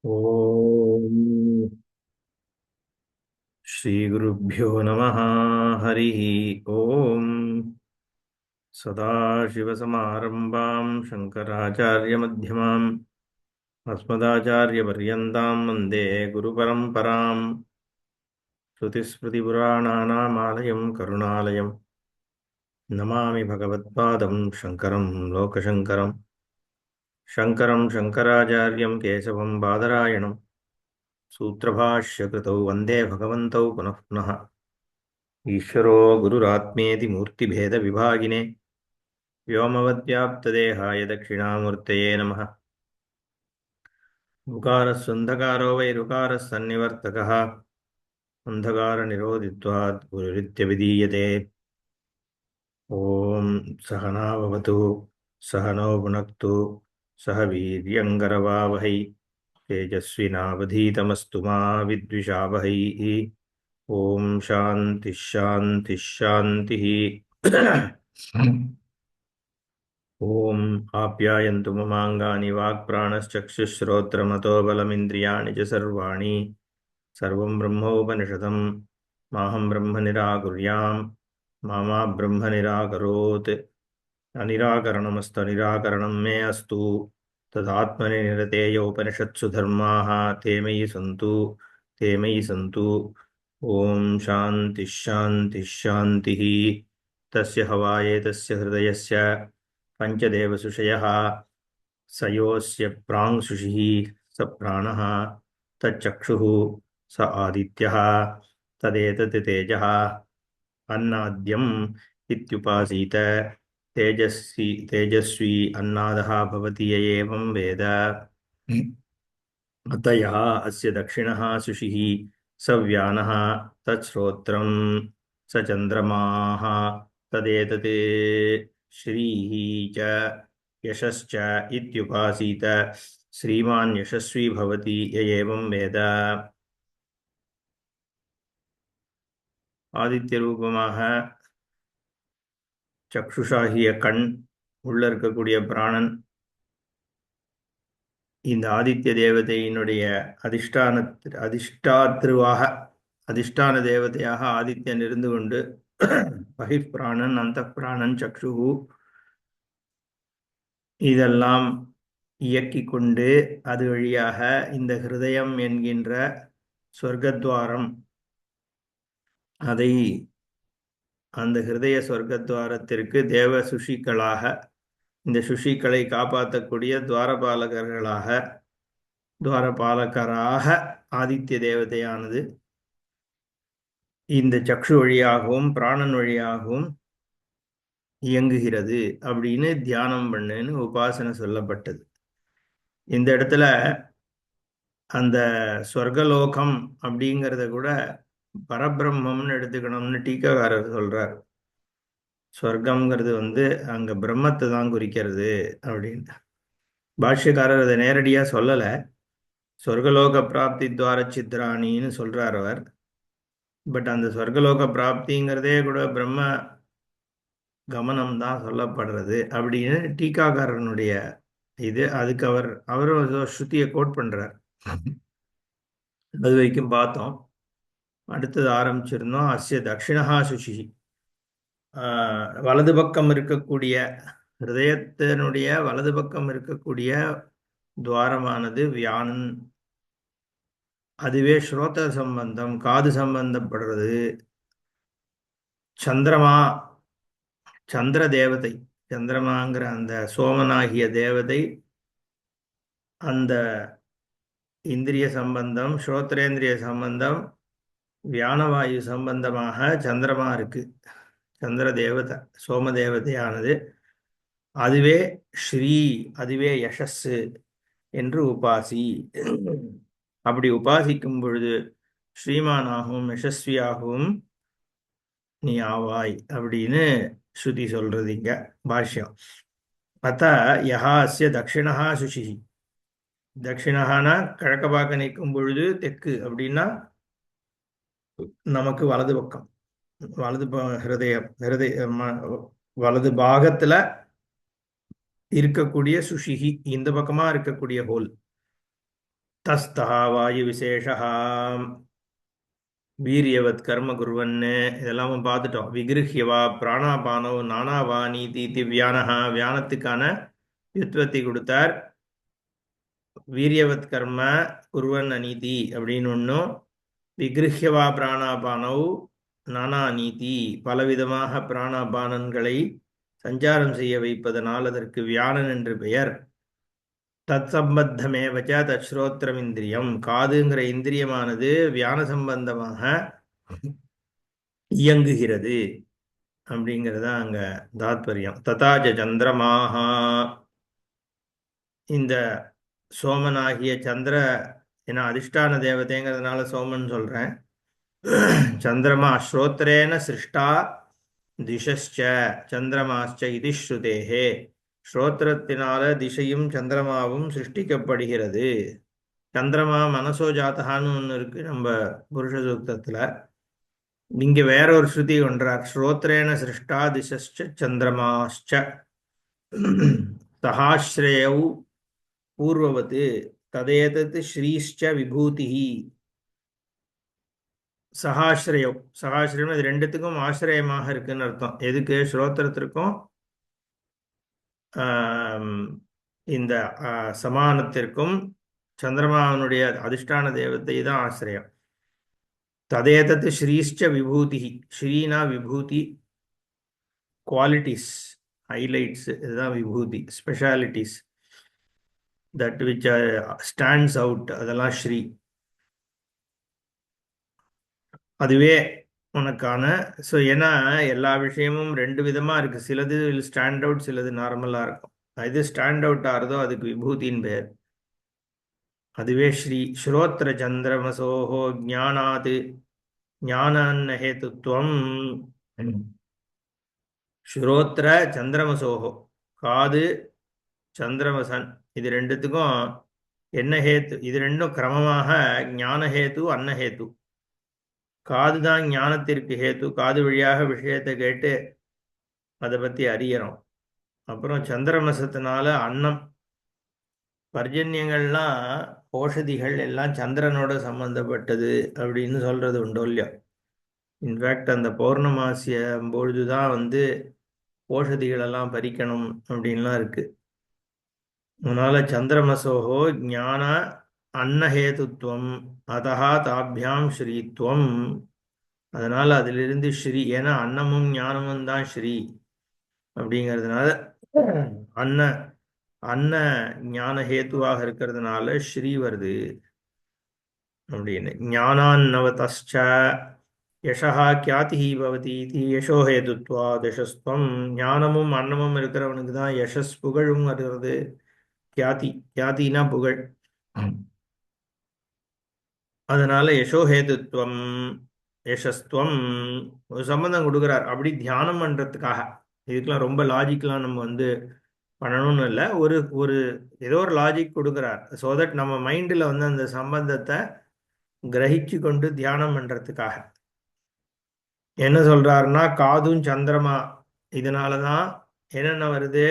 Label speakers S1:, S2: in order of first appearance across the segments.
S1: ஓம் ஸ்ரீ குருப்யோ நமः. ஹரி ஓம். சதாசிவசமாரம்பாம் சங்கராச்சாரியமத்தியமாம் அஸ்மதாச்சாரியபர்யந்தாம் வந்தே குருபரம்பராம். ஸ்ருதிஸ்மிருதிபுராணானாமாலயம் கருணாலயம் நமாமி பகவத்பாதம் சங்கரம் லோகசங்கரம். சங்கரம் சங்கராச்சாரியம் கேசவம் பாதராயணம் सूत्रभाष्यकृतौ वन्दे भगवन्तौ पुनः पुनः. ईश्वरो गुरुरात्मेति मूर्तिभेदविभागिने व्योमवद्व्याप्तदेहाय दक्षिणामूर्तये नमः. उकारस्वन्धकारो वैरुकारः सन्निवर्तकः अन्धकारनिरोधित्वात् गुरुरित्यभिधीयते. ॐ सहना भवतु सहनौ भुनक्तु सह वीर्यङ्करवावहै तेजस्विनावधीतमस्तु मा विद्विषावहै. ओम शांति शांति शांति. ओम आप्यायन्तु ममाङ्गानि वाक्प्राणश्चक्षुश्रोत्रमतो बलमिन्द्रियाणि च सर्वाणि सर्वं ब्रह्मोपनिषदं माहं ब्रह्म निराकुर्याम् मा ब्रह्म निराकरोत्. अनिराकरणमस्तनिराकरणं मे अस्तु. तदात्मनि निरतेय उपनिषत्सु धर्माः ते मयि सन्तु ते मयि सन्तु. ओम शांति शांति शांति. तस्य हवाये तस्य हृदयस्य पंचदेवसुषयः स योऽस्य प्रांशुषिः स प्राणः तच्चक्षुः स आदित्यः तदेतत् तेजः अन्नाद्यम् इत्युपासीत. तेजस्वी तेजस्वी अन्नादः भवति य एवं वेद. अतयः अस्य दक्षिणः शुचिः स व्यानः तच्छ्रोत्रं स चन्द्रमाः तदेतत् श्रीः च यशश्च इत्युपासीत. श्रीमान् यशस्वी भवति य एवं वेद. ஆதித்ய ரூபமாக சக்ஷுஷாகிய கண் உள்ள இருக்கக்கூடிய பிராணன் இந்த ஆதித்ய தேவதையினுடைய அதிஷ்டாத்ருவாக அதிஷ்டான தேவதையாக ஆதித்யன் இருந்து கொண்டு பகிர்பிராணன் அந்த பிராணன் சக்ஷுகு இதெல்லாம் இயக்கி கொண்டு அது வழியாக இந்த ஹிருதயம் என்கின்ற சொர்க்கத்வாரம் அதை அந்த ஹிருதய சொர்க்கத்வாரத்திற்கு தேவ சுஷிக்களாக இந்த சுஷிக்களை காப்பாற்றக்கூடிய துவாரபாலகராக ஆதித்ய தேவதையானது இந்த சக்ஷு வழியாகவும் பிராணன் வழியாகவும் இயங்குகிறது அப்படின்னு தியானம் பண்ணுன்னு உபாசனை சொல்லப்பட்டது. இந்த இடத்துல அந்த சொர்க்கலோகம் அப்படிங்கிறத கூட பரபிரம்மம்னு எடுத்துக்கணும்னு டீக்காக்காரர் சொல்றார். சொர்க்கம்ங்கிறது அங்க பிரம்மத்தை தான் குறிக்கிறது அப்படின்னு. பாஷ்யக்காரர் அதை நேரடியா சொல்லல. சொர்க்கலோக பிராப்தி துவார சித்ராணின்னு சொல்றார் அவர். பட் அந்த சொர்க்கலோக பிராப்திங்கிறதே கூட பிரம்ம கமனம் தான் சொல்லப்படுறது அப்படின்னு டீக்காக்காரனுடைய இது. அதுக்கு அவரும் ஸ்ருதியை கோட் பண்றார். அது வரைக்கும் பார்த்தோம். அடுத்தது ஆரம்பிச்சிருந்தோம். அஸ்ய தட்சிணஹா சுஷி, வலது பக்கம் இருக்கக்கூடிய ஹிருதயத்தினுடைய வலது பக்கம் இருக்கக்கூடிய துவாரமானது வியானன். அதுவே ஸ்ரோத சம்பந்தம் காது சம்பந்தப்படுறது. சந்திரமா சந்திர தேவதை சந்திரமாங்கிற அந்த சோமனாகிய தேவதை அந்த இந்திரிய சம்பந்தம் ஸ்ரோத்ரேந்திரிய சம்பந்தம் வியானவாயு சம்பந்தமாக சந்திரமா இருக்கு. சந்திர தேவதை சோம தேவதையானது அதுவே ஸ்ரீ அதுவே யசஸ் என்று உபாசி. அப்படி உபாசிக்கும் பொழுது ஸ்ரீமானாகவும் யசஸ்வியாகவும் நீ ஆவாய் அப்படின்னு ஸ்ருதி சொல்றது இங்க பாஷ்யம். அத்த யஹா அஸ்ய தட்சிணஹா சுஷி, தட்சிணஹானா கிழக்க பார்க்க நிற்கும் பொழுது தெற்கு அப்படின்னா நமக்கு வலது பக்கம் வலது பாகத்துல இருக்கக்கூடிய சுஷிகி இந்த பக்கமா இருக்கக்கூடிய ஹோல் தஸ்தா வாயு விசேஷா வீரியவத் கர்ம குருவன்னு இதெல்லாம் பார்த்துட்டோம். விகிருஹ்யவா பிராணாபானோ நானாவா நீதி வியானஹா வியானத்துக்கான யுத்வத்தை கொடுத்தார். வீரியவத் கர்ம குருவன் அநீதி அப்படின்னு ஒன்றும், விகிருஹ்யவா பிராணாபானவ் நானா நீதி பலவிதமாக பிராணாபானன்களை சஞ்சாரம் செய்ய வைப்பதனால் அதற்கு வியானன் என்று பெயர். தத் சம்பத்தமேவச்ச தச்ரோத்திரம் இந்திரியம் காதுங்கிற இந்திரியமானது வியான சம்பந்தமாக இயங்குகிறது அப்படிங்கிறது அங்க தாத்பரியம். ததாஜ சந்திரமாகா இந்த சோமனாகிய சந்திர என அதிஷ்டான தேவதைங்கிறதுனால சோமன் சொல்றேன். சந்திரமா ஸ்ரோத்ரேன சிருஷ்டா திசஸ்ச சந்திரமாச்ச இது ஸ்ருதேஹே ஸ்ரோத்திரத்தினால திசையும் சந்திரமாவும் சிருஷ்டிக்கப்படுகிறது. சந்திரமா மனசோ ஜாத்தகான்னு ஒன்று இருக்கு நம்ம புருஷ சூக்தத்துல. இங்க வேற ஒரு ஸ்ருதி ஒன்றார், ஸ்ரோத்ரேன சிருஷ்டா திசஸ்ச சந்திரமாச்ச சஹாஸ்ரேயௌ பூர்வவத் ததேதத் ஸ்ரீஷ்ச விபூதிஹி. சஹாஸ்ரயம் சஹாஸ்ரயம் இது ரெண்டுத்துக்கும் ஆசிரியமாக இருக்குன்னு அர்த்தம். எதுக்கு? ஸ்ரோத்திரத்திற்கும் இந்த சமானத்திற்கும் சந்திரமாவனுடைய அதிஷ்டான தேவதை தான் ஆசிரியம். ததேதத் ஸ்ரீஷ்ச விபூதி, ஸ்ரீனா விபூதி, குவாலிட்டிஸ், ஹைலைட்ஸ், இதுதான் விபூதி, specialities, that which stands out, அதெல்லாம் ஸ்ரீ. அதுவே உனக்கான. ஸோ ஏன்னா எல்லா விஷயமும் ரெண்டு விதமா இருக்கு, சிலது ஸ்டாண்ட் அவுட், சிலது நார்மலா இருக்கும். எது ஸ்டாண்ட் அவுட் ஆகிறதோ அதுக்கு விபூதியின் பெயர். அதுவே ஸ்ரீ. ஸ்ரோத்ர சந்திரமசோஹோ ஞானாது ஞான ஹேத்துவம். ஸ்ரோத்ர சந்திரமசோஹோ காது சந்திரமசன், இது ரெண்டுத்துக்கும் என்ன ஹேத்து? இது ரெண்டும் கிரமமாக ஞானஹேத்து அன்னஹேத்து. காது தான் ஞானத்திற்கு ஹேத்து, காது வழியாக விஷயத்தை கேட்டு அதை பற்றி அறியறோம். அப்புறம் சந்திரமசத்தினால அன்னம், பர்ஜன்யங்கள்லாம் ஓஷதிகள் எல்லாம் சந்திரனோட சம்பந்தப்பட்டது அப்படின்னு சொல்றது உண்டோ இல்லையோ. இன்ஃபேக்ட் அந்த பௌர்ணமாசிய பொழுதுதான் ஓஷதிகளெல்லாம் பறிக்கணும் அப்படின்லாம் இருக்கு. அதனால சந்திரமசோஹோ ஞான அன்னஹேதுத்வம் அதஹா தாபியாம் ஸ்ரீத்வம். அதனால அதிலிருந்து ஸ்ரீ, ஏன்னா அன்னமும் ஞானமும் தான் ஸ்ரீ அப்படிங்கிறதுனால அன்ன அன்ன ஞான ஹேத்துவாக இருக்கிறதுனால ஸ்ரீ வருது அப்படின்னு. ஞானான்னவதச்ச யசஹா கியாதி பவதி இது யசோ ஹேதுத்வா யசஸ்துவம். ஞானமும் அன்னமும் இருக்கிறவனுக்கு தான் யசஸ், புகழும் வருகிறது. கியாதி, கியாதினா புகழ். அதனால யசோஹேதுத்வம் யசஸ்துவம் ஒரு சம்பந்தம் கொடுக்குறார். அப்படி தியானம் பண்றதுக்காக. இதுக்கெல்லாம் ரொம்ப லாஜிக்லாம் நம்ம பண்ணணும்னு இல்லை, ஒரு ஒரு ஏதோ ஒரு லாஜிக் கொடுக்குறார். ஸோ தட் நம்ம மைண்டில் அந்த சம்பந்தத்தை கிரகிச்சு கொண்டு தியானம் பண்றதுக்காக. என்ன சொல்றாருன்னா, காதும் சந்திரமா இதனாலதான் என்னென்ன வருது?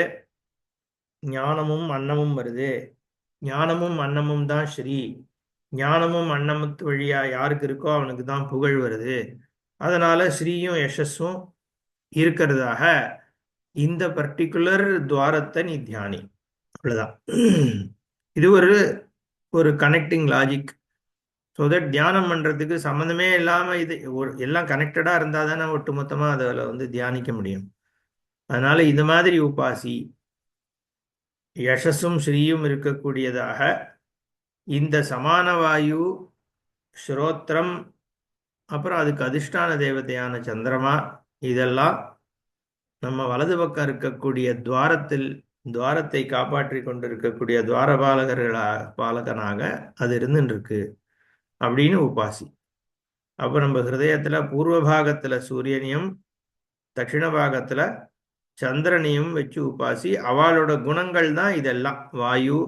S1: ஞானமும் அன்னமும் வருது. ஞானமும் அன்னமும் தான் ஸ்ரீ. ஞானமும் அன்னமுத்து வழியா யாருக்கு இருக்கோ அவனுக்கு தான் புகழ் வருது. அதனால ஸ்ரீயும் யசஸும் இருக்கிறதாக இந்த பர்டிகுலர் துவாரத்தை நீ தியானி. அவ்வளவுதான். இது ஒரு ஒரு கனெக்டிங் லாஜிக். ஸோ தட் தியானம் பண்றதுக்கு சம்மந்தமே இல்லாம இது எல்லாம் கனெக்டடா இருந்தா தானே ஒட்டு மொத்தமா அதில் தியானிக்க முடியும். அதனால இது மாதிரி உபாசி யசஸும் ஸ்ரீயும் இருக்கக்கூடியதாக இந்த சமான வாயு, ஸ்ரோத்ரம், அப்புறம் அதுக்கு அதிஷ்டான தேவதையான சந்திரமா, இதெல்லாம் நம்ம வலது பக்கம் இருக்கக்கூடிய துவாரத்தை காப்பாற்றி கொண்டிருக்கக்கூடிய பாலகனாக அது இருந்துருக்கு அப்படின்னு உபாசி. அப்ப நம்ம ஹிருதயத்துல பூர்வ பாகத்துல சூரியனையும் தட்சிண பாகத்துல சந்திரனையும் வச்சு உபாசி. அவளோட குணங்கள் தான் இதெல்லாம். வாயு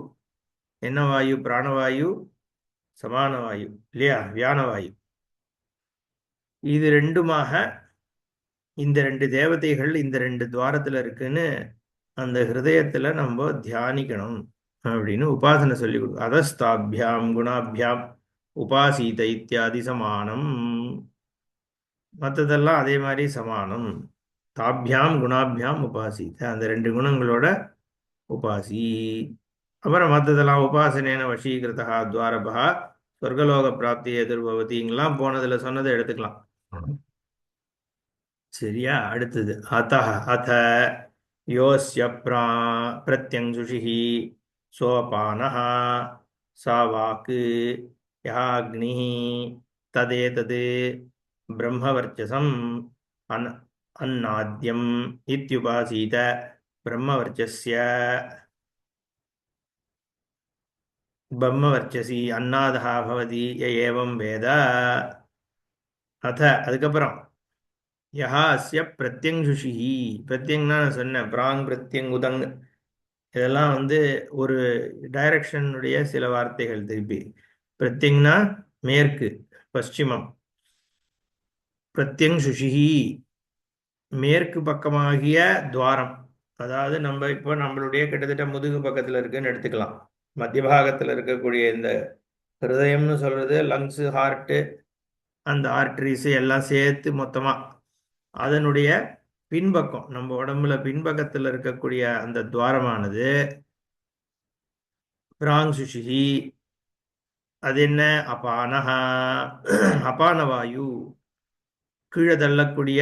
S1: என்ன வாயு? பிராணவாயு, சமான வாயு இல்லையா, வியானவாயு. இது ரெண்டுமாக இந்த ரெண்டு தேவதைகள் இந்த ரெண்டு துவாரத்துல இருக்குன்னு அந்த ஹிருதயத்துல நம்ம தியானிக்கணும். அப்படின்னு உபாசனை சொல்லி கொடுக்கும். அதஸ்தாபியாம் குணாபியாம் உபாசீத இத்தியாதி சமானம். மற்றதெல்லாம் அதே மாதிரி சமானம். தாபியாம் குணாபியாம் உபாசீத, அந்த ரெண்டு குணங்களோட உபாசி. அப்புறம் மற்றதெல்லாம் உபாசனேன வசீகிருதா துவாரபா சொர்க்கலோக பிராப்தி எதிர்பவதிங்கெல்லாம் போனதுல சொன்னதை எடுத்துக்கலாம். சரியா? அடுத்தது அத யோஸ்ய பிரத்யங்குஷிஹி சோபானஹ சா வாக்கு யா அக்னிஹி ததேதத் பிரம்மவர்ச்சசம் அன் அன்னாத்யம் இத்யுபாசீத பிரம்மவர்ச்சஸ்ய பிரம்மவர்ச்சசி அன்னாதஹ பவதி ய ஏவம் வேத. அதுக்கப்புறம் யஹா அஸ்ய பிரத்யங்குஷிஹி. பிரத்யங்னா நான் சொன்னேன், பிராங் பிரத்யங் உதங், இதெல்லாம் ஒரு டைரக்ஷனுடைய சில வார்த்தைகள். திருப்பி பிரத்யங்னா மேற்கு, பশ্চিமம். பிரத்யங்குஷிஹி மேற்கு பக்கமாகிய துவாரம். அதாவது நம்ம இப்போ நம்மளுடைய கிட்டத்தட்ட முதுகு பக்கத்தில் இருக்குன்னு எடுத்துக்கலாம். மத்திய பாகத்தில் இருக்கக்கூடிய இந்த ஹிருதயம்னு சொல்றது லங்ஸு, ஹார்ட்டு, அந்த ஆர்டரிஸ் எல்லாம் சேர்த்து மொத்தமா அதனுடைய பின்பக்கம், நம்ம உடம்புல பின்பக்கத்தில் இருக்கக்கூடிய அந்த துவாரமானது பிராங் சுஷிஹி. அது என்ன? அபானஹா, அபான வாயு, கீழே தள்ளக்கூடிய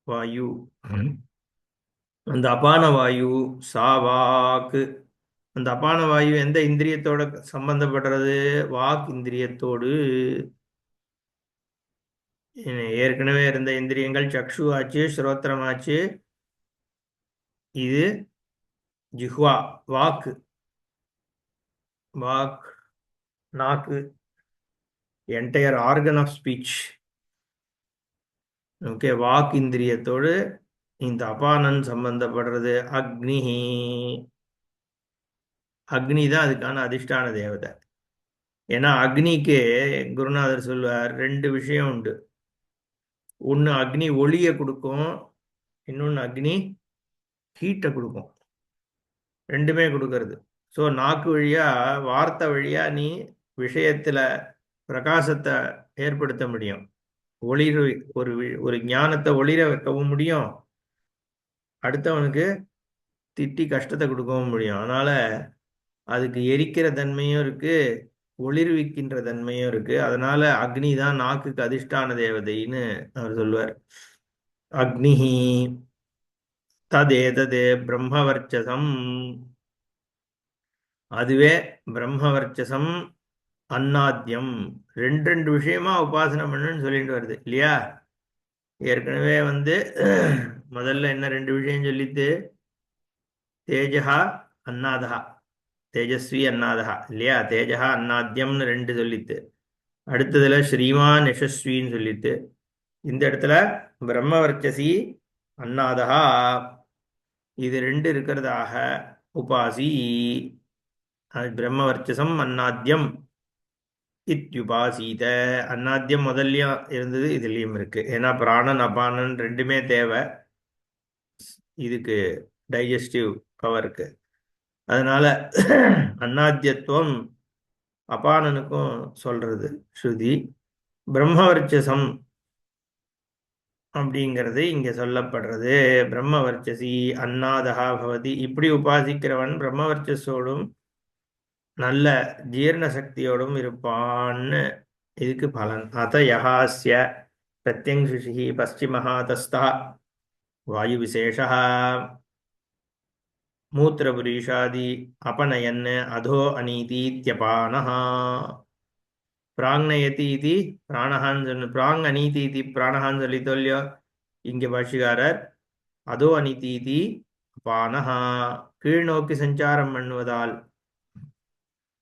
S1: வாயு. அந்த அபான வாயு சாவாக்கு. அந்த அபான வாயு எந்த இந்திரியத்தோட சம்பந்தப்படுறது? வாக் இந்திரியத்தோடு. ஏற்கனவே இருந்த இந்திரியங்கள் சக்ஷு ஆச்சு, ஸ்ரோத்திரம் ஆச்சு, இது ஜிஹ்வா வாக்கு. வாக், நாக்கு, entire organ of speech. Okay, வாக் இந்திரியத்தோடு இந்த அபானன் சம்பந்தப்படுறது. அக்னிஹி, அக்னி தான் அதுக்கான அதிஷ்டான தேவதை. ஏன்னா அக்னிக்கு குருநாதர் சொல்வார் ரெண்டு விஷயம் உண்டு. ஒன்று அக்னி ஒளியை கொடுக்கும், இன்னொன்று அக்னி ஹீட்டை கொடுக்கும். ரெண்டுமே கொடுக்கறது. ஸோ நாக்கு வழியா, வார்த்தை வழியா நீ விஷயத்துல பிரகாசத்தை ஏற்படுத்த முடியும். ஒளிர ஒரு ஒரு ஞானத்தை ஒளிர வைக்கவும் முடியும், அடுத்தவனுக்கு திட்டி கஷ்டத்தை கொடுக்கவும் முடியும். அதனால அதுக்கு எரிக்கிற தன்மையும் இருக்கு, ஒளிர்விக்கின்ற தன்மையும் இருக்கு. அதனால அக்னி தான் நாக்குக்கு அதிஷ்டான தேவதைன்னு அவர் சொல்லுவார். அக்னிஹி ததேததே பிரம்மவர்ச்சசம். அதுவே பிரம்மவர்ச்சசம் அன்னாத்யம். ரெண்டு ரெண்டு விஷயமா உபாசனை பண்ணுன்னு சொல்லிட்டு வருது இல்லையா? ஏற்கனவே முதல்ல என்ன ரெண்டு விஷயம் சொல்லித்து? தேஜஹா அன்னாதஹா, தேஜஸ்வி அன்னாதஹா இல்லையா? தேஜஹா அன்னாத்யம்னு ரெண்டு சொல்லித்து. அடுத்ததுல ஸ்ரீமான் யசஸ்வின்னு சொல்லித்து. இந்த இடத்துல பிரம்மவர்ச்சசி அன்னாதஹா, இது ரெண்டு இருக்கிறதாக உபாசி. பிரம்மவர்ச்சசம் அன்னாத்யம் இத்யுபாசீத. அன்னாத்யம் முதல்லயும் இருந்தது, இதுலயும் இருக்கு. ஏன்னா பிராணன் அபானன் ரெண்டுமே தேவை இதுக்கு, டைஜஸ்டிவ் பவருக்கு. அதனால அன்னாத்தியத்துவம் அபானனுக்கும் சொல்றது ஸ்ருதி. பிரம்மவர்ச்சசம் அப்படிங்கிறது இங்க சொல்லப்படுறது. பிரம்மவர்ச்சசி அன்னாதஹா பவதி. இப்படி உபாசிக்கிறவன் பிரம்மவர்ச்சஸோடும் நல்ல ஜீரண சக்தியோடும் இருப்பான்னு இதுக்கு பலன். அத யஹாஸ்ய பிரத்யங்குஷி பশ্চিமஹா தஸ்தா வாயு விசேஷா மூத்திரபுரீஷாதி அபனயன் அதோ அநீதீத்யபானஹ. பிராங்னயதி இது பிராணஹான்னு சொன்ன, பிராங் அநீதி இது பிராணஹான்னு சொல்லித்தோ இல்லையோ இங்க பாஷிகாரர். அதோ அநீதி அபானஹா, கீழ் நோக்கி சஞ்சாரம் பண்ணுவதால்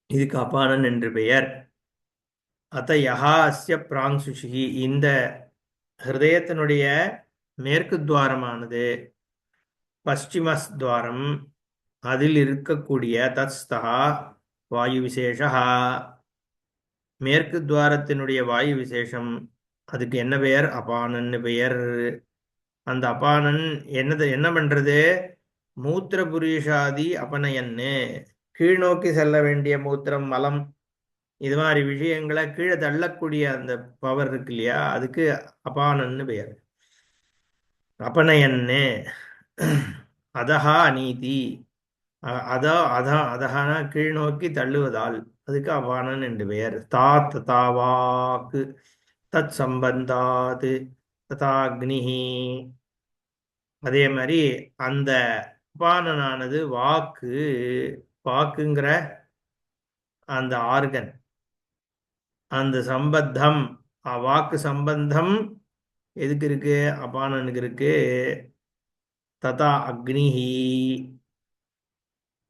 S1: இதுக்கு அபானன் என்று பெயர். அத்த யஹா அஸ்ய பிராங் சுஷிஹி, இந்த ஹிருதயத்தினுடைய மேற்கு துவாரமானது பশ্চিமஸ் துவாரம், அதில் இருக்கக்கூடிய தஸ்தா வாயு விசேஷா, மேற்கு துவாரத்தினுடைய வாயு விசேஷம், அதுக்கு என்ன பெயர்? அபானன்னு பெயர். அந்த அபானன் என்ன பண்றது? மூத்திர புரீஷாதி அபனயன்னு, கீழ் நோக்கி செல்ல வேண்டிய மூத்திரம், மலம், இது மாதிரி விஷயங்களை கீழே தள்ளக்கூடிய அந்த பவர் இருக்கு இல்லையா, அதுக்கு அபானன்னு பெயர். அபனயன்னு, அதஹா அநீதி, அதஹானா கீழ் நோக்கி தள்ளுவதால், அதுக்கு அபானன் என்று பெயர். தாத் தாவாக்கு தத் சம்பந்தாது ததாக்னிஹி. அதே மாதிரி அந்த அபானனானது வாக்கு, வாக்குங்கிற அந்த ஆர்கன், அந்த சம்பந்தம், வாக்கு சம்பந்தம் எதுக்கு இருக்கு? அபானனுக்கு இருக்கு. ததா அக்னிஹி,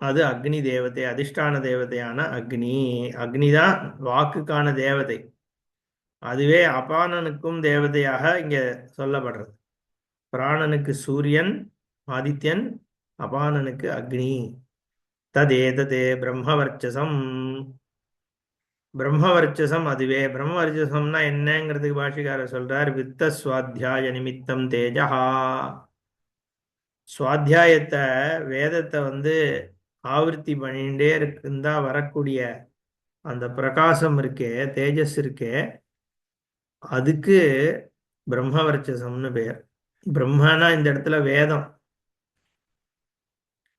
S1: அது அக்னி தேவதை, அதிஷ்டான தேவதையான அக்னி. அக்னி தான் வாக்குக்கான தேவதை. அதுவே அபானனுக்கும் தேவதையாக இங்க சொல்லப்படுறது. பிராணனுக்கு சூரியன் ஆதித்யன், அபானனுக்கு அக்னி. ததேததே பிரம்மவர்ச்சசம். பிரம்மவர்ச்சசம் அதுவே. பிரம்மவர்ச்சசம்னா என்னங்கிறதுக்கு பாஷிகாரர் சொல்றார், வித்த சுவாத்தியாய நிமித்தம் தேஜஹா. சுவாத்தியாயத்தை, வேதத்தை ஆவர்த்தி பண்ணிட்டே இருந்தா வரக்கூடிய அந்த பிரகாசம் இருக்கே, தேஜஸ் இருக்கே, அதுக்கு பிரம்மவர்ச்சசம்னு பெயர். பிரம்மனா இந்த இடத்துல வேதம்,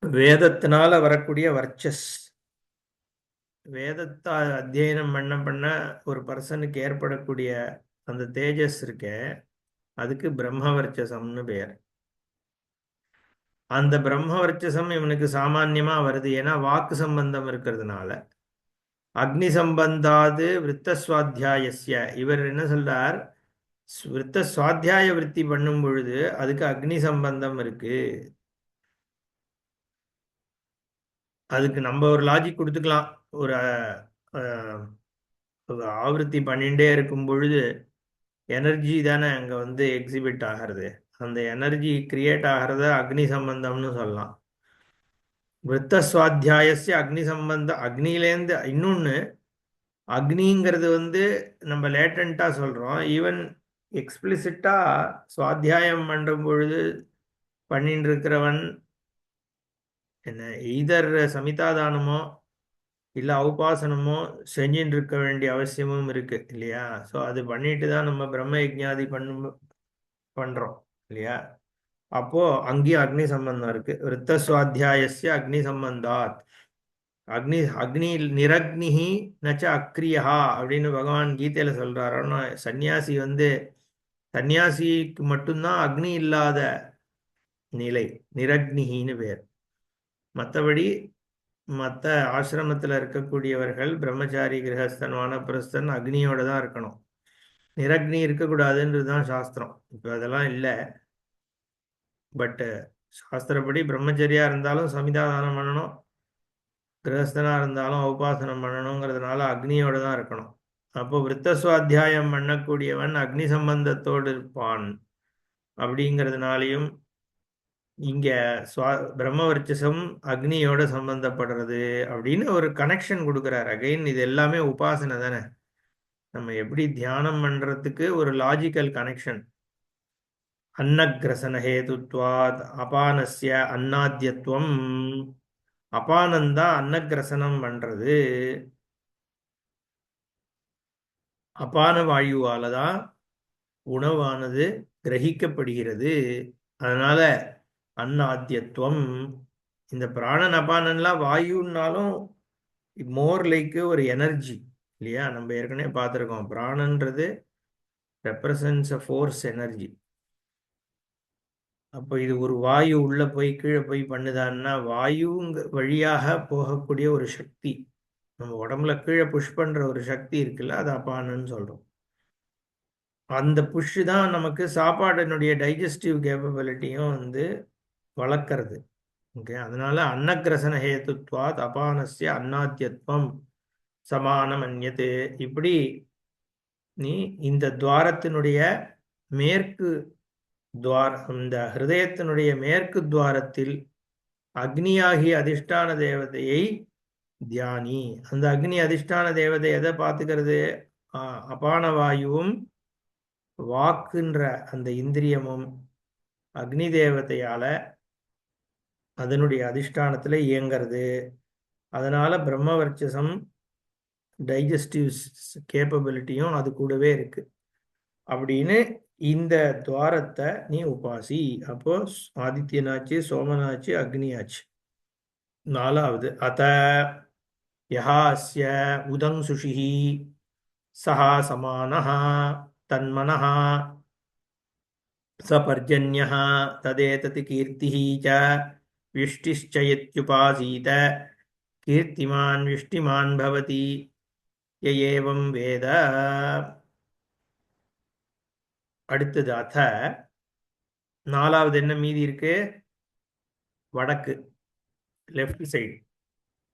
S1: வேதத்தினால வரக்கூடிய வர்ச்சஸ். வேதத்தை அத்தியனம் பண்ண பண்ண ஒரு பர்சனுக்கு ஏற்படக்கூடிய அந்த தேஜஸ் இருக்கே, அதுக்கு பிரம்மவர்ச்சசம்னு பெயர். அந்த பிரம்மவர்ச்சசம் இவனுக்கு சாமான்யமா வருது, ஏன்னா வாக்கு சம்பந்தம் இருக்கிறதுனால. அக்னி சம்பந்தாது விருத்த சுவாத்தியாயஸ்ய, இவர் என்ன சொல்றார், விருத்த சுவாத்தியாய விருத்தி பண்ணும் பொழுது அதுக்கு அக்னி சம்பந்தம் இருக்கு. அதுக்கு நம்ம ஒரு லாஜிக் கொடுத்துக்கலாம். ஒரு ஆவர்த்தி பண்ணிட்டே இருக்கும் பொழுது எனர்ஜி தானே அங்க எக்ஸிபிட் ஆகிறது. அந்த எனர்ஜி கிரியேட் ஆகிறத அக்னி சம்பந்தம்னு சொல்லலாம். விருத்த சுவாத்தியாயஸ்ய அக்னி சம்பந்த, அக்னியிலேருந்து இன்னொன்னு, அக்னிங்கிறது நம்ம லேட்டண்டா சொல்றோம். ஈவன் எக்ஸ்பிளிசிட்டா சுவாத்தியாயம் பண்ணும் பொழுது பண்ணிட்டு இருக்கிறவன் என்ன, ஈதர் சமிதாதானமோ இல்லை உபாசனமோ செஞ்சுட்டு இருக்க வேண்டிய அவசியமும் இருக்கு இல்லையா? ஸோ அது பண்ணிட்டு தான் நம்ம பிரம்ம யஜ்ஞாதி பண்றோம் இல்லையா? அப்போ அங்கேயும் அக்னி சம்பந்தம் இருக்கு. விருத்த சுவாத்தியாயஸ்ய அக்னி சம்பந்தாத். அக்னி அக்னி நிரக்னிஹி நச்ச அக்ரியா அப்படின்னு பகவான் கீதையில சொல்றாரு. சன்னியாசி சன்னியாசிக்கு மட்டும்தான் அக்னி இல்லாத நிலை, நிரக்னிகின்னு பேர். மற்றபடி மற்ற ஆசிரமத்தில் இருக்கக்கூடியவர்கள், பிரம்மச்சாரி, கிரகஸ்தன், வானப்பிரஸ்தன் அக்னியோட தான் இருக்கணும். நிரக்னி இருக்கக்கூடாதுன்றது தான் சாஸ்திரம். இப்போ அதெல்லாம் இல்லை. பட்டு சாஸ்திரப்படி பிரம்மச்சரியா இருந்தாலும் சமிதாதானம் பண்ணணும், கிரகஸ்தனா இருந்தாலும் உபாசனம் பண்ணணுங்கிறதுனால அக்னியோட தான் இருக்கணும். அப்போ விருத்த சுவாத்தியாயம் பண்ணக்கூடியவன் அக்னி சம்பந்தத்தோடு இருப்பான். அப்படிங்கிறதுனாலையும் இங்க பிரம்மவர்ச்சசம் அக்னியோட சம்பந்தப்படுறது அப்படின்னு ஒரு கனெக்ஷன் கொடுக்குறாரு. அகைன் இது எல்லாமே உபாசனை தானே. நம்ம எப்படி தியானம் பண்றதுக்கு ஒரு லாஜிக்கல் கனெக்ஷன். அன்னக்ரசன ஹேதுத்வாத் அபானஸ்ய அன்னாத்தியத்துவம். அபானந்தா அன்னக்ரசனம் பண்றது. அபான வாயுவால தான் உணவானது கிரகிக்கப்படுகிறது. அதனால அன்னாத்தியத்துவம். இந்த பிராணன் அபானன்லாம் வாயுன்னாலும் மோர் லைக் ஒரு எனர்ஜி இல்லையா? நம்ம ஏற்கனவே பார்த்துருக்கோம், பிராணன்றது ரெப்ரசன்ஸ் அ ஃபோர்ஸ், எனர்ஜி. அப்போ இது ஒரு வாயு உள்ள போய் கீழே போய் பண்ணுதான்னா, வாயுங்க வழியாக போகக்கூடிய ஒரு சக்தி, நம்ம உடம்புல கீழே புஷ் பண்ற ஒரு சக்தி இருக்குல்ல, அது அபானன்னு சொல்றோம். அந்த புஷ் தான் நமக்கு சாப்பாட்டினுடைய டைஜஸ்டிவ் கேப்பபிலிட்டியும் வளர்க்கறது. ஓகே, அதனால அன்னக்கிரசன ஹேத்துத்வாத் அபானஸ்ய அன்னாத்தியத்துவம் சமானம் அந்நியது. இப்படி நீ இந்த துவாரத்தினுடைய மேற்கு இந்த ஹிருதயத்தினுடைய மேற்கு துவாரத்தில் அக்னியாகிய அதிஷ்டான தேவதையை தியானி. அந்த அக்னி அதிஷ்டான தேவதை எதை பார்த்துக்கிறது? அபான வாயுவும் வாக்குன்ற அந்த இந்திரியமும் அக்னி தேவதையால அதனுடைய அதிஷ்டானத்துல இயங்கிறது. அதனால பிரம்மவர்ச்சசம் டைஜஸ்டிவ் கேப்பபிலிட்டியும் அது கூடவே இருக்கு அப்படின்னு இந்த துவாரத்தை நீ உபாசி. அப்போ ஆதித்யனாச்சு, சோமனாச்சு, அக்னியாச்சு. நாலாவது அத யஹா அஸ்ய உதங் சுஷிஹி சஹா சமானஹ தன்மனஹ स पर्जन्यः तदेतत् कीर्तिः च विष्टिश्च यत्युपासीत कीर्तिमान् विष्टिमान् भवति य एवं वेद. அடுத்தது அத நாலாவது என்ன மீதி இருக்கு? வடக்கு, லெஃப்ட் சைடு.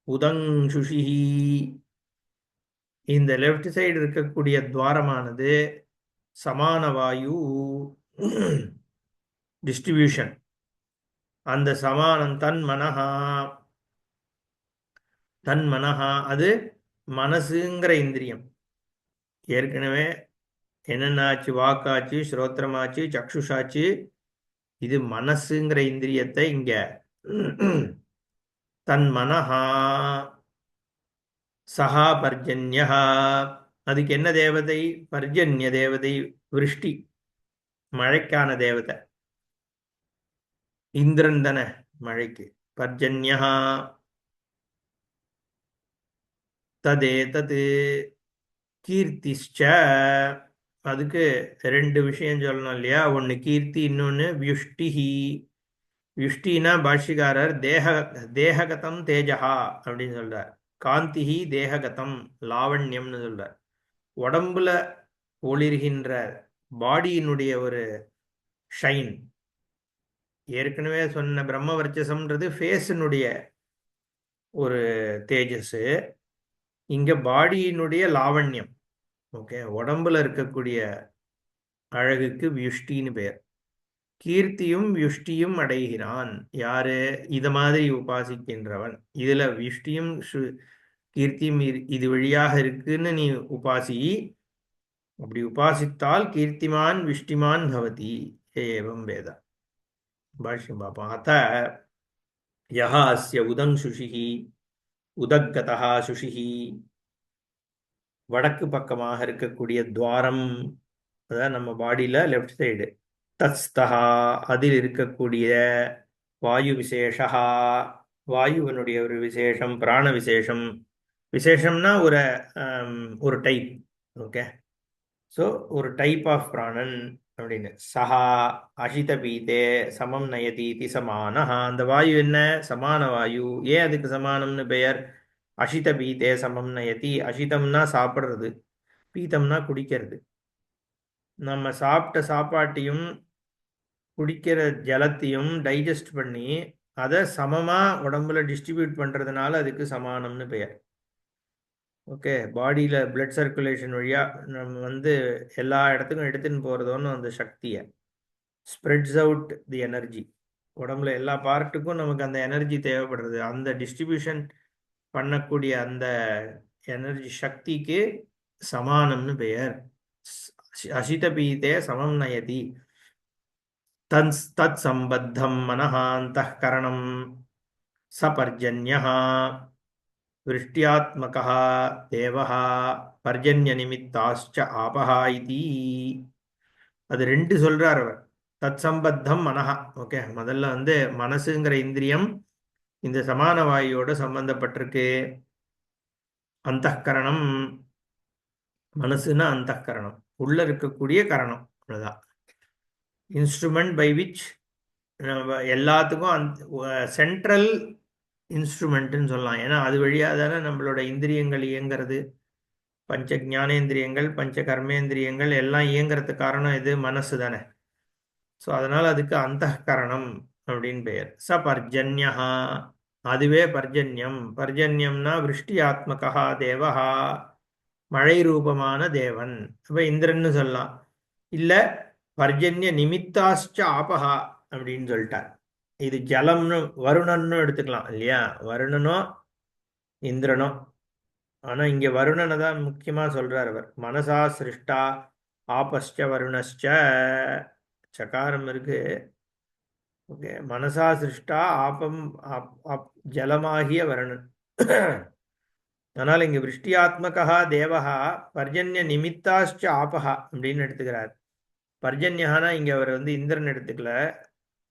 S1: உதங் சுஷிஹி, இந்த லெஃப்ட் சைடு இருக்கக்கூடிய துவாரமானது சமான வாயு டிஸ்ட்ரிபியூஷன். அந்த சமானம் தன்மனஹா அது மனசுங்கிற இந்திரியம். ஏற்கனவே என்னென்னாச்சு? வாக்காச்சு, ஸ்ரோத்திரமாச்சு, சக்ஷுஷாச்சு. இது மனசுங்கிற இந்திரியத்தை இங்க தன்மனஹா சஹா பர்ஜன்யா. அதுக்கு என்ன தேவதை? பர்ஜன்ய தேவதை, விருஷ்டி, மழைக்கான தேவதை. இந்திரன் தானே மழைக்கு. பர்ஜன்யா ததேதத் கீர்த்திஷ்ச. அதுக்கு ரெண்டு விஷயம் சொல்லணும் இல்லையா? ஒன்று கீர்த்தி, இன்னொன்று வியுஷ்டிஹி. வியுஷ்டினா பாஷ்யக்காரர் தேககதம் தேஜஹா அப்படின்னு சொல்றார். காந்திஹி தேககதம் லாவண்யம்னு சொல்றார். உடம்புல ஒளிர்கின்ற பாடியினுடைய ஒரு ஷைன். ஏற்கனவே சொன்ன பிரம்மவர்ச்சசம்ன்றது ஃபேஸினுடைய ஒரு தேஜஸ். இங்க பாடியினுடைய லாவண்யம். ஓகே, உடம்புல இருக்கக்கூடிய அழகுக்கு வியுஷ்டின்னு பெயர். கீர்த்தியும் வியுஷ்டியும் அடைகிறான் யாரு? இத மாதிரி உபாசிக்கின்றவன். இதுல வியுஷ்டியும் கீர்த்தியும் இது வழியாக இருக்குன்னு நீ உபாசி. அப்படி உபாசித்தால் கீர்த்திமான் விஷ்டிமான் பவதி ஏவம் வேத. பாஷ்யம் பார்ப்போம். அத யஹ அஸ்ய உதங் சுஷிஹி உதக்கதா சுஷிஹி, வடக்கு பக்கமாக இருக்கக்கூடிய துவாரம், அதான் நம்ம பாடியில லெஃப்ட் சைடு. தஸ்தஹா, அதில் இருக்கக்கூடிய வாயு விசேஷா, வாயுவனுடைய ஒரு விசேஷம், பிராண விசேஷம். விசேஷம்னா ஒரு டைப். ஓகே, ஸோ ஒரு டைப் ஆஃப் பிராணன் அப்படின்னு. சஹா அஷித பீதே சமம் நயதீதி சமானஹா. அந்த வாயு என்ன? சமான வாயு. ஏன் அதுக்கு சமானம்னு பெயர்? அஷித பீதே சமம் நயதி. அஷிதம்னா சாப்பிட்றது, பீத்தம்னா குடிக்கிறது. நம்ம சாப்பிட்ட சாப்பாட்டையும் குடிக்கிற ஜலத்தையும் டைஜஸ்ட் பண்ணி அதை சமமாக உடம்புல டிஸ்ட்ரிபியூட் பண்ணுறதுனால அதுக்கு சமானம்னு பெயர். ஓகே, பாடியில் பிளட் சர்க்குலேஷன் வழியாக நம்ம எல்லா இடத்துக்கும் எடுத்துன்னு போகிறதோன்னு அந்த சக்தியை ஸ்ப்ரெட்ஸ் அவுட் தி எனர்ஜி. உடம்புல எல்லா பார்ட்டுக்கும் நமக்கு அந்த எனர்ஜி தேவைப்படுறது. அந்த டிஸ்ட்ரிபியூஷன் பண்ணக்கூடிய அந்த எனர்ஜி சக்திக்கு சமானம்னு பெயர். அசித பீதே சமம் நயதி தத் சம்பத்தம் மனஹாந்தகரணம் சபர்ஜன்யः விருஷ்டியாத்மகः தேவः பர்ஜன்ய நிமித்தாஸ்ச ஆபஹ இதி. அது ரெண்டு சொல்றார் அவர். தத் சம்பத்தம் மனஹா. ஓகே, முதல்ல மனசுங்கிற இந்திரியம் இந்த சமான வாயுவோட சம்பந்தப்பட்டிருக்கு. அந்தகரணம், மனசுன்னா அந்தகரணம், உள்ள இருக்கக்கூடிய கரணம். அவ்வளவுதான். இன்ஸ்ட்ருமெண்ட் பை விச் எல்லாத்துக்கும் சென்ட்ரல் இன்ஸ்ட்ருமெண்ட்னு சொல்லலாம். ஏன்னா அது வழியாக தானே நம்மளோட இந்திரியங்கள் இயங்கிறது. பஞ்ச ஞானேந்திரியங்கள், பஞ்ச கர்மேந்திரியங்கள் எல்லாம் இயங்கிறதுக்கு காரணம் இது மனசு தானே. ஸோ அதனால் அதுக்கு அந்தகரணம் அப்படின்னு பெயர். ச பர்ஜன்யா, அதுவே பர்ஜன்யம். பர்ஜன்யம்னா விருஷ்டி ஆத்மகா தேவஹா, மழை ரூபமான தேவன். அப்போ இந்திரன்னு சொல்லலாம். இல்லை பர்ஜன்ய நிமித்தாஸ்ச ஆபஹா அப்படின்னு சொல்லிட்டார். இது ஜலம்னு வருணன்னு எடுத்துக்கலாம் இல்லையா? வருணனோ இந்திரனோ. ஆனா இங்க வருணனை தான் முக்கியமா சொல்றார் அவர். மனசா சிருஷ்டா ஆபஸ்ச வருணஸ்ச, சகாரம் இருக்கு. ஓகே, மனசா சிருஷ்டா ஆபம் ஜலமாகிய வருணன். அதனால இங்க விருஷ்டியாத்மகா தேவஹா பர்ஜன்ய நிமித்தாஷ்ட ஆபஹா அப்படின்னு எடுத்துக்கிறார். பர்ஜன்யஹானா இங்க அவர் வந்து இந்திரன் எடுத்துக்கல,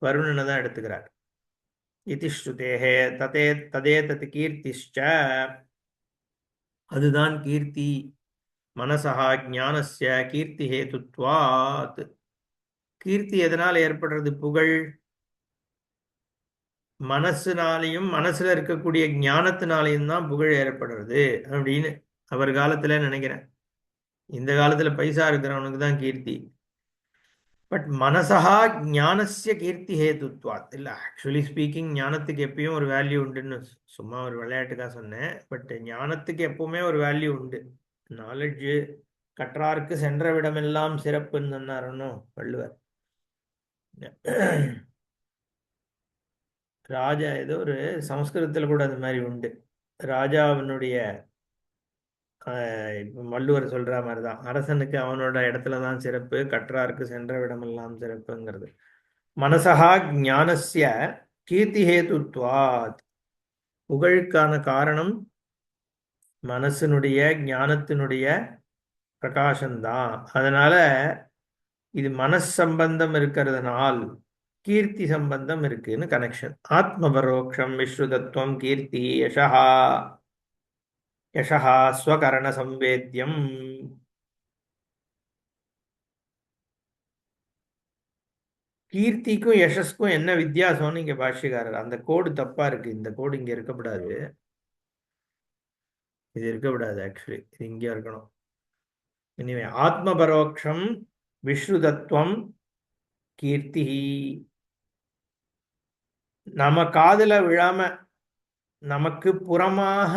S1: வருணனை தான் எடுத்துக்கிறார். இதி ஸ்ருதேஹே ததே ததே தத் கீர்த்திஷ்ச, அதுதான் கீர்த்தி. மனசா ஞானஸ்ய கீர்த்தி ஹேதுத்வாத். கீர்த்தி எதனால் ஏற்படுறது? புகழ். மனசுனாலையும் மனசுல இருக்கக்கூடிய ஞானத்தினாலையும் தான் புகழ் ஏற்படுறது அப்படின்னு அவர் காலத்துல நினைக்கிறேன். இந்த காலத்துல பைசா இருக்கிறவனுக்கு தான் கீர்த்தி. பட் மனசா ஞானஸ்ய கீர்த்தி ஹேதுத்வாத் இல்ல. ஆக்சுவலி ஸ்பீக்கிங் ஞானத்துக்கு எப்பயும் ஒரு வேல்யூ உண்டுன்னு சும்மா ஒரு விளையாட்டுக்காக சொன்னேன். பட் ஞானத்துக்கு எப்பவுமே ஒரு வேல்யூ உண்டு. நாலேஜ் கற்றார்க்கு சென்ற விடமெல்லாம் சிறப்புன்னு சொன்னாருன்னு வள்ளுவர். ராஜா ஏதோ ஒரு சமஸ்கிருதத்துல கூட அந்த மாதிரி உண்டு. ராஜாவினுடைய இப்ப வள்ளுவர் சொல்ற மாதிரிதான், அரசனுக்கு அவனோட இடத்துல தான் சிறப்பு, கற்றார்க்கு சென்ற விடமெல்லாம் சிறப்புங்கிறது. மனசா ஞானஸ்ய கீர்த்தி ஹேதுத்வாத். புகழுக்கான காரணம் மனசனுடைய ஞானத்தினுடைய பிரகாசம்தான். அதனால இது மனஸ் சம்பந்தம் இருக்கிறதுனால் கீர்த்தி சம்பந்தம் இருக்குன்னு கனெக்ஷன். ஆத்மபரோக்ஷம் விஸ்ருதத்துவம் கீர்த்தி யசா யசா ஸ்வகரண சம்வேத்யம். கீர்த்திக்கும் யசஸ்க்கும் என்ன வித்தியாசம்னு இங்க பாஷ்யக்காரர், அந்த கோடு தப்பா இருக்கு, இந்த கோடு இங்க இருக்கக்கூடாது, இது இருக்கக்கூடாது. ஆக்சுவலி இது இங்க இருக்கணும். இனிமே ஆத்மபரோக்ஷம் விஸ்ருதத்துவம் கீர்த்தி. நம்ம காதுல விழாம நமக்கு புறமாக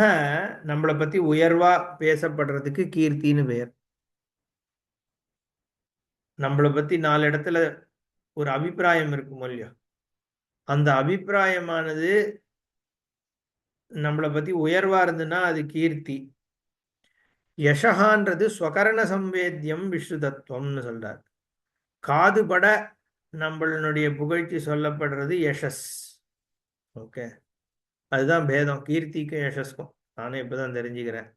S1: நம்மளை பத்தி உயர்வா பேசப்படுறதுக்கு கீர்த்தின்னு பெயர். நம்மளை பத்தி 4 இடத்துல ஒரு அபிப்பிராயம் இருக்கும் இல்லையோ, அந்த அபிப்பிராயமானது நம்மளை பத்தி உயர்வா இருந்துன்னா அது கீர்த்தி. யசகான்றது ஸ்வகரண சம்வேத்தியம் விஸ்ருதத்துவம்னு சொல்றார். காதுபட நம்மளுடைய புகழ்ச்சி சொல்லப்படுறது யசஸ். ஓகே, அதுதான் பேதம் கீர்த்திக்கும் யசஸ்க்கும். நானே இப்பதான் தெரிஞ்சுக்கிறேன்.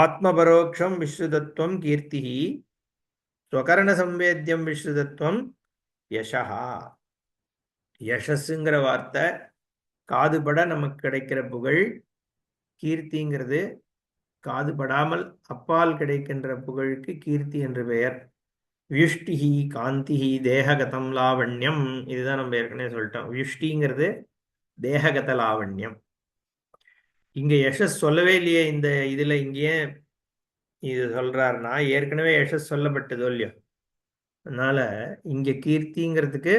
S1: ஆத்மபரோக்ஷம் விஸ்ருதத்துவம் கீர்த்தி, ஸ்வகரண சம்வேத்தியம் விஸ்ருதத்துவம் யசா. யசஸ்ங்கிற வார்த்தை காதுபட நமக்கு கிடைக்கிற புகழ், கீர்த்திங்கிறது காதுபடாமல் அப்பால் கிடைக்கின்ற புகழுக்கு கீர்த்தி என்று பெயர். வியுஷ்டிஹி காந்திஹி தேககதம் லாவண்யம், இதுதான் நம்ம ஏற்கனவே சொல்லிட்டோம். வியுஷ்டிங்கிறது தேககத லாவண்யம். இங்க யசஸ் சொல்லவே இல்லையே இந்த இதுல, இங்கேயே இது சொல்றாருன்னா ஏற்கனவே யசஸ் சொல்லப்பட்டதோ இல்லையோ. அதனால இங்க கீர்த்திங்கிறதுக்கு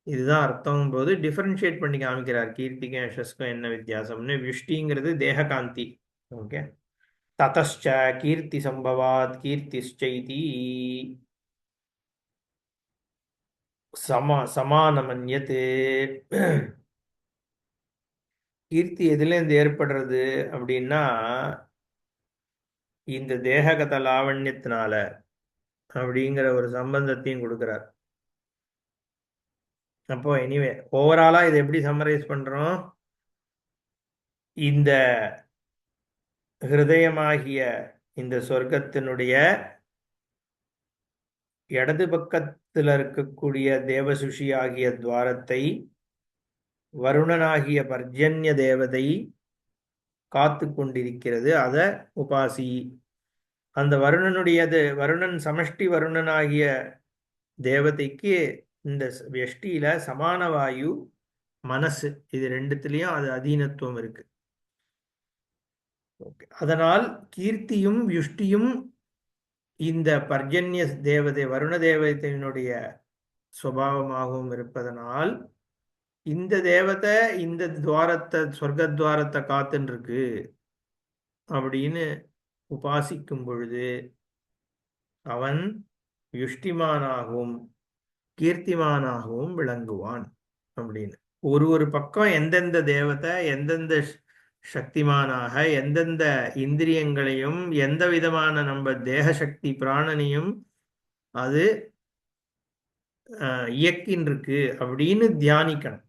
S1: இதுதான் அர்த்தம் போது டிஃபரன்ஷியேட் பண்ணி காமிக்கிறார். கீர்த்திக்கும் யசஸ்க்கும் என்ன வித்தியாசம்னு. வியுஷ்டிங்கிறது தேககாந்தி. ஓகே, ததச்ச கீர்த்தி சம்பவாத் கீர்த்திஷ்சைதி சமானமன்யத்து. கீர்த்தி எதுலேருந்து ஏற்படுறது அப்படின்னா இந்த தேககத லாவண்யத்தினால அப்படிங்கிற ஒரு சம்பந்தத்தையும் கொடுக்கிறார். அப்போ எனிவே ஓவராலா இதை எப்படி சம்மரைஸ் பண்றோம்? இந்த ஹிருதயமாகிய இந்த சொர்க்கத்தினுடைய இடது பக்கத்தில் இருக்கக்கூடிய தேவசுஷி ஆகிய துவாரத்தை வருணனாகிய பர்ஜன்ய தேவதை காத்து கொண்டிருக்கிறது. அத உபாசி. அந்த வருணனுடையது, வருணன் சமஷ்டி வருணனாகிய தேவதைக்கு இந்த வெஷ்டியில சமான வாயு மனசு, இது ரெண்டுத்திலையும் அது அதீனத்துவம் இருக்கு. அதனால் கீர்த்தியும் யுஷ்டியும் இந்த பர்ஜன்ய தேவதை வருண தேவதையினுடைய சுபாவமாகவும் இருப்பதனால் இந்த தேவதை இந்த துவாரத்தை சொர்க்கத்வாரத்தை காத்துன்னு இருக்கு அப்படின்னு உபாசிக்கும் பொழுது அவன் யுஷ்டிமானாகவும் கீர்த்திமானாகவும் விளங்குவான் அப்படின்னு. ஒரு ஒரு பக்கம் எந்தெந்த தேவதை எந்தெந்த சக்திமானாக எந்தெந்த இந்திரியங்களையும் எந்த விதமான நம்ம தேக சக்தி பிராணனையும் அது இயக்கின்றிருக்கு அப்படின்னு தியானிக்கணும்.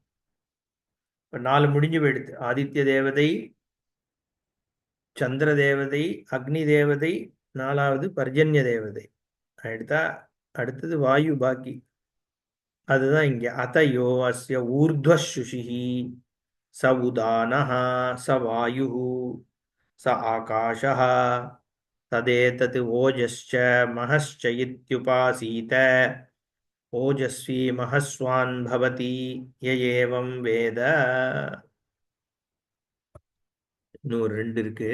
S1: இப்போ 4 முடிஞ்சு போயிடுது. ஆதித்ய தேவதை, சந்திர தேவதை, அக்னி தேவதை, 4வது பர்ஜன்ய தேவதை எடுத்தா அடுத்தது வாயு பாக்கி. அதுதான் இங்க அத்தயோ அஸ்ய ஊர்த்வசுஷிஹி ச உதானஹ ச வாயுः ச ஆகாஷः ததேதத் ஓஜஸ்ச மஹஸ்ச இத்யுபாசீத ஓஜஸ்வி மஹஸ்வான் பவதி ய ஏவம் வேத. இன்னும் ஒரு 2 இருக்கு,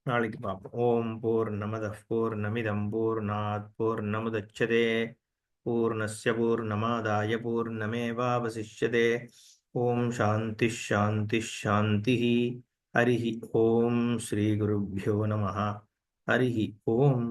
S1: நாளைக்கு பார்ப்போம். ஓம் பூர்ணமத பூர்ணமிதம் பூர்ணாத் பூர்ணமுதட்சதே பூர்ணஸ்ய பூர்ணமாதாய பூர்ணமேவாவசிஷ்யதே. ஓம் சாந்தி ஷாந்தி ஷாந்தி. ஹரிஹி ஓம் ஸ்ரீ குருभ्यो நமः. ஹரிஹி ஓம்.